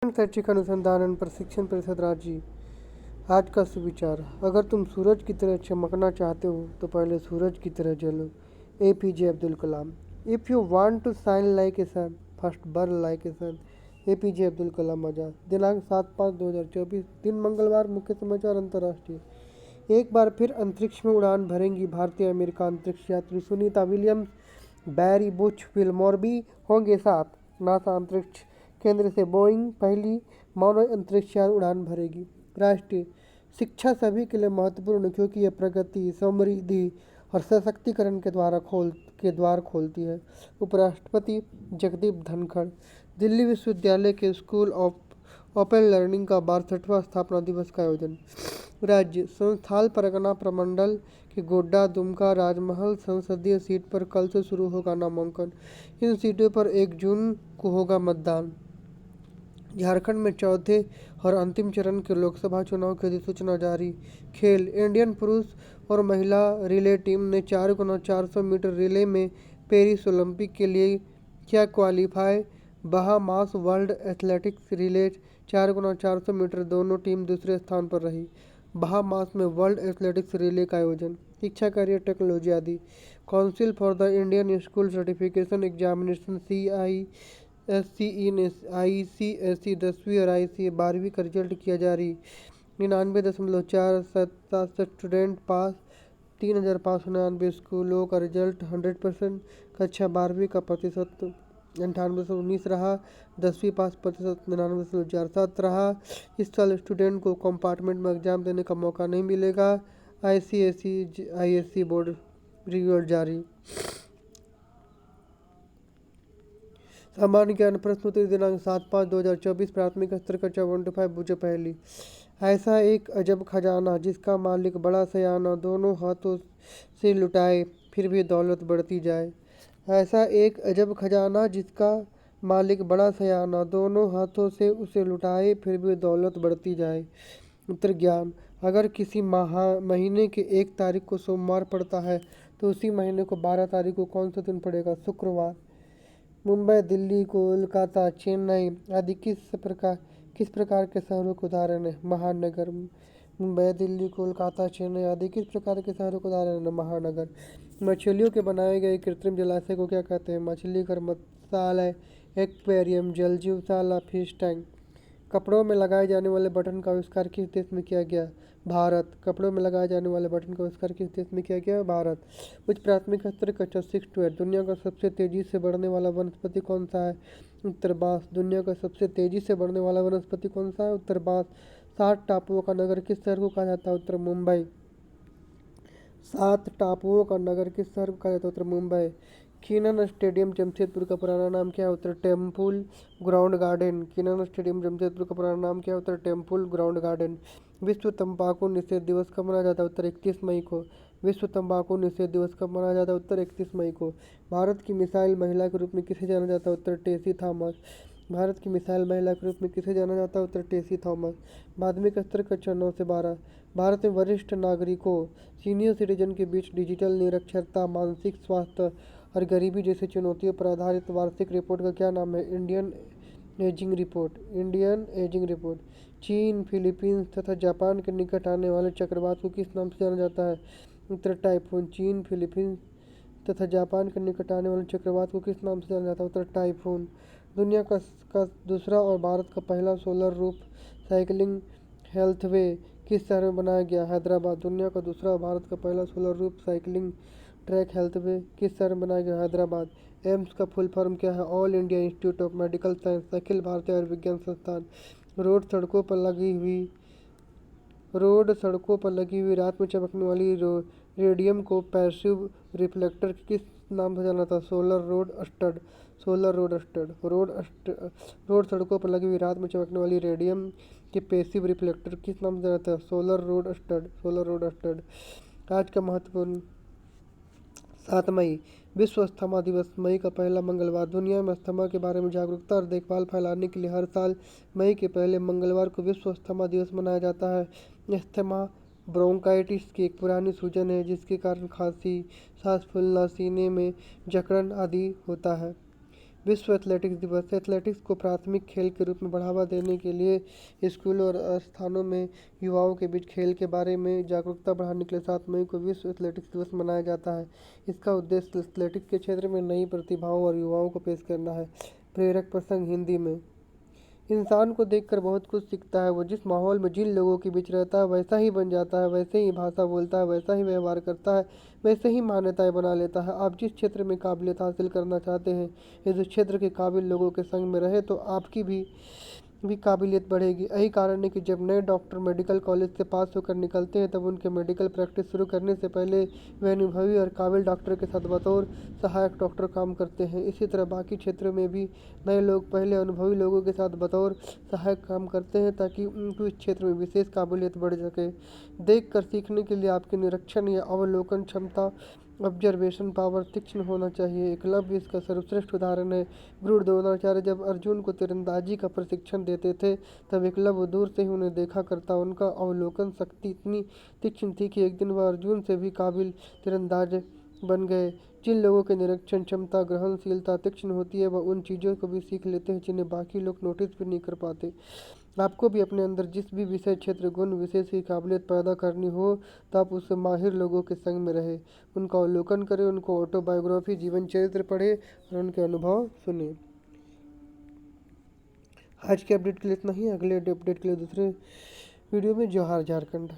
झारखंड शैक्षिक अनुसंधान एवं प्रशिक्षण परिषद रांची। आज का सुविचार, अगर तुम सूरज की तरह चमकना चाहते हो तो पहले सूरज की तरह जलो। APJ Abdul Kalam. If you want to shine like a sun, first burn like a sun. APJ Abdul Kalam Azad. दिनांक 7/5/2024, दिन मंगलवार। मुख्य समाचार अंतर्राष्ट्रीय। एक बार फिर अंतरिक्ष में उड़ान भरेंगी भारतीय अमेरिका अंतरिक्ष यात्री सुनीता विलियम्स, बैरी बुश विलमोर भी होंगे साथ। नासा अंतरिक्ष केंद्र से बोइंग पहली मानव अंतरिक्ष यान उड़ान भरेगी। राष्ट्रीय शिक्षा सभी के लिए महत्वपूर्ण क्योंकि यह प्रगति, समृद्धि और सशक्तिकरण के द्वार खोलती है। उपराष्ट्रपति जगदीप धनखड़। दिल्ली विश्वविद्यालय के स्कूल ऑफ ओपन लर्निंग का 62वां स्थापना दिवस का आयोजन। राज्य संस्थाल परगना प्रमंडल के गोड्डा, दुमका, राजमहल संसदीय सीट पर कल से शुरू होगा नामांकन। इन सीटों पर 1 जून को होगा मतदान। झारखंड में चौथे और अंतिम चरण के लोकसभा चुनाव की अधिसूचना जारी। खेल, इंडियन पुरुष और महिला रिले टीम ने 4x400 मीटर रिले में पेरिस ओलंपिक के लिए किया qualify. Bahamas world athletics relay 4x400 metre दोनों टीम दूसरे स्थान पर रही। बहामास में वर्ल्ड एथलेटिक्स रिले का आयोजन। शिक्षा कार्य, टेक्नोलॉजी आदि। Council for the Indian school certification examination CISCE ने ICSE 10वीं और ICSE 12वीं का रिजल्ट किया जारी। 99.4 स्टूडेंट पास, 3599 स्कूलों का रिजल्ट 100%। कक्षा 12वीं का प्रतिशत 98.19 रहा। 10वीं पास प्रतिशत 99.47 रहा। इस साल स्टूडेंट को कंपार्टमेंट में एग्जाम देने का मौका नहीं मिलेगा। ICSE ISC बोर्ड रिजल्ट जारी। सामान्य ज्ञान प्रश्न उत्तरी दिनांक 7/5/2024, प्राथमिक स्तर कक्षा 1 to 5 बुझे पहली। ऐसा एक अजब खजाना जिसका मालिक बड़ा सयाना, दोनों हाथों से लुटाए फिर भी दौलत बढ़ती जाए। ऐसा एक अजब खजाना जिसका मालिक बड़ा सयाना, दोनों हाथों से उसे लुटाए फिर भी दौलत बढ़ती जाए। उत्तर ज्ञान, अगर किसी महीने के 1 तारीख को सोमवार पड़ता है तो उसी महीने को 12 तारीख को कौन सा दिन पड़ेगा? शुक्रवार। मुंबई, दिल्ली, कोलकाता, चेन्नई आदि किस प्रकार के शहरों के उदाहरण हैं? महानगर। मुंबई, दिल्ली, कोलकाता, चेन्नई आदि किस प्रकार के शहरों के उदाहरण हैं? महानगर। मछलियों के बनाए गए कृत्रिम जलाशय को क्या कहते हैं? मछली घर, मत्स्यालय, एक्वेरियम, जलजीवशाला, फिश टैंक। कपड़ों में लगाए जाने वाले बटन का आविष्कार किस देश में किया गया? भारत। कपड़ों में लगाए जाने वाले बटन का आविष्कार किस देश में किया गया? भारत। उच्च प्राथमिक स्तर कक्षा 6 to 8, दुनिया का सबसे तेजी से बढ़ने वाला वनस्पति कौन सा है? उत्तर बांस। दुनिया का सबसे तेजी से बढ़ने वाला वनस्पति कौन सा है? उत्तर बांस। 7 टापुओं का नगर किस शहर को कहा जाता है? उत्तर मुंबई। 7 टापुओं का नगर किस शहर को कहा जाता है? उत्तर मुंबई। किनन स्टेडियम जमशेदपुर का पुराना नाम क्या है? उत्तर temple ground garden. Keenan stadium Jamshedpur का पुराना नाम क्या है? उत्तर टेम्पुल ग्राउंड गार्डन। विश्व तंबाकू निषेध दिवस कब मनाया जाता है? उत्तर 31 मई को। विश्व तंबाकू निषेध दिवस कब मनाया जाता है? उत्तर 31 मई को। भारत की मिसाइल महिला के रूप में किसे जाना जाता है? उत्तर टेसी थॉमस। भारत की मिसाइल महिला के रूप में किसे जाना जाता है? उत्तर टेसी थॉमस। माध्यमिक स्तर कक्षा 9 से 12, भारत में वरिष्ठ नागरिकों सीनियर सिटीजन के बीच डिजिटल निरक्षरता, मानसिक स्वास्थ्य और गरीबी जैसी चुनौतियों पर आधारित वार्षिक रिपोर्ट का क्या नाम है? Indian ageing report. Indian ageing report. चीन, फिलीपींस तथा जापान के निकट आने वाले चक्रवात को किस नाम से जाना जाता है? उत्तर टाइफून। चीन, फिलीपींस तथा जापान के निकट आने वाले चक्रवात को किस नाम से जाना जाता है? उत्तर टाइफून। दुनिया का दूसरा और भारत का पहला सोलर रूफ साइकिलिंग हेल्थवे किस शहर में बनाया गया? हैदराबाद। दुनिया का दूसरा और भारत का पहला solar roof cycling track healthway किस शहर में बनाया गया? हैदराबाद। एम्स का फुल फॉर्म क्या है? All India institute of medical science, अखिल भारतीय आयुर्विज्ञान संस्थान। रोड सड़कों पर लगी हुई रात में चमकने वाली रेडियम को पैसिव रिफ्लेक्टर किस नाम से जाना था? Solar road stud. Solar road stud. Road सड़कों पर लगी हुई रात में चमकने वाली रेडियम के पैसिव रिफ्लेक्टर किस नाम से जाना था? Solar road stud. Solar road stud. आज का महत्वपूर्ण 7 मई, विश्व अस्थमा दिवस। मई का पहला मंगलवार। दुनिया में अस्थमा के बारे में जागरूकता और देखभाल फैलाने के लिए हर साल मई के पहले मंगलवार को विश्व अस्थमा दिवस मनाया जाता है। अस्थमा ब्रोंकाइटिस की एक पुरानी सूजन है जिसके कारण खांसी, सांस फूलना, सीने में जकड़न आदि होता है। विश्व एथलेटिक्स दिवस। एथलेटिक्स को प्राथमिक खेल के रूप में बढ़ावा देने के लिए स्कूलों और स्थानों में युवाओं के बीच खेल के बारे में जागरूकता बढ़ाने के लिए 7 मई को विश्व एथलेटिक्स दिवस मनाया जाता है। इसका उद्देश्य एथलेटिक्स के क्षेत्र में नई प्रतिभाओं और युवाओं को पेश करना है। प्रेरक प्रसंग हिंदी में। इंसान को देखकर बहुत कुछ सीखता है। वो जिस माहौल में जिन लोगों के बीच रहता है वैसा ही बन जाता है, वैसे ही भाषा बोलता है, वैसा ही व्यवहार करता है, वैसे ही मान्यताएं बना लेता है। आप जिस क्षेत्र में काबिलियत हासिल करना चाहते हैं, यदि उस क्षेत्र के काबिल लोगों के संग में रहे तो आपकी भी काबिलियत बढ़ेगी। यही कारण है कि जब नए डॉक्टर मेडिकल कॉलेज से पास होकर निकलते हैं तब उनके मेडिकल प्रैक्टिस शुरू करने से पहले वे अनुभवी और काबिल डॉक्टर के साथ बतौर सहायक डॉक्टर काम करते हैं। इसी तरह बाकी क्षेत्रों में भी नए लोग पहले अनुभवी लोगों के साथ बतौर सहायक काम करते हैं ताकि उनको इस क्षेत्र में विशेष काबिलियत बढ़ सके। देख कर सीखने के लिए आपकी निरीक्षण या अवलोकन क्षमता ऑब्जर्वेशन पावर तीक्ष्ण होना चाहिए। एकलव्य इसका सर्वश्रेष्ठ उदाहरण है। गुरु द्रोणाचार्य जब अर्जुन को तीरंदाजी का प्रशिक्षण देते थे तब एकलव्य दूर से ही उन्हें देखा करता। उनका अवलोकन शक्ति इतनी तीक्ष्ण थी कि एक दिन वह अर्जुन से भी काबिल तीरंदाज बन गए। जिन लोगों की निरीक्षण क्षमता ग्रहणशीलता तीक्ष्ण होती है वह उन चीज़ों को भी सीख लेते हैं जिन्हें बाकी लोग नोटिस भी नहीं कर पाते। आपको भी अपने अंदर जिस भी विषय क्षेत्र गुण विशेष की काबिलियत पैदा करनी हो तो आप उससे माहिर लोगों के संग में रहे, उनका अवलोकन करें, उनको ऑटोबायोग्राफी जीवन चरित्र पढ़े और उनके अनुभव सुने। आज के अपडेट के लिए इतना ही। अगले अपडेट के लिए दूसरे वीडियो में। जोहार झारखंड।